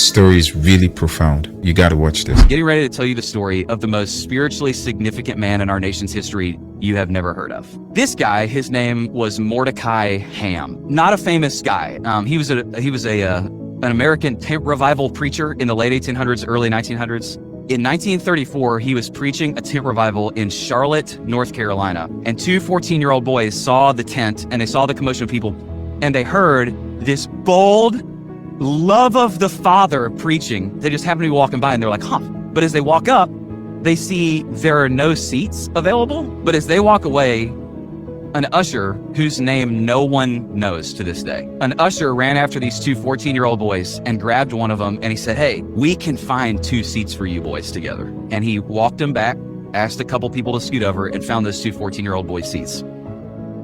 story is really profound. You got to watch this. Getting ready to tell you the story of the most spiritually significant man in our nation's history you have never heard of. This guy, his name was Mordecai Ham. Not a famous guy. He was an American tent revival preacher in the late 1800s, early 1900s. In 1934, he was preaching a tent revival in Charlotte, North Carolina. And two 14-year-old boys saw the tent and they saw the commotion of people, and they heard this bold, love of the Father preaching. They just happened to be walking by and they're like, huh. But as they walk up, they see there are no seats available. But as they walk away, an usher whose name no one knows to this day, an usher ran after these two 14-year-old boys and grabbed one of them and he said, hey, we can find 2 seats for you boys together. And he walked them back, asked a couple people to scoot over, and found those two 14-year-old boys seats.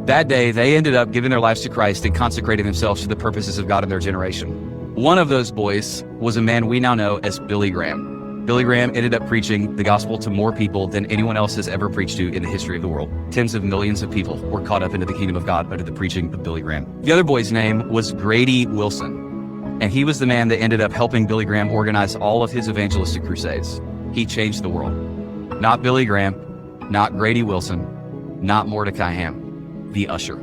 That day, they ended up giving their lives to Christ and consecrating themselves to the purposes of God in their generation. One of those boys was a man we now know as Billy Graham. Billy Graham ended up preaching the gospel to more people than anyone else has ever preached to in the history of the world. Tens of millions of people were caught up into the kingdom of God under the preaching of Billy Graham. The other boy's name was Grady Wilson, and he was the man that ended up helping Billy Graham organize all of his evangelistic crusades. He changed the world. Not Billy Graham, not Grady Wilson, not Mordecai Ham, the usher.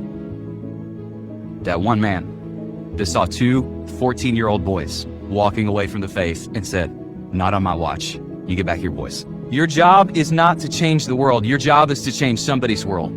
That one man that saw two 14-year-old boys walking away from the faith and said, not on my watch. You get back here, boys. Your job is not to change the world. Your job is to change somebody's world.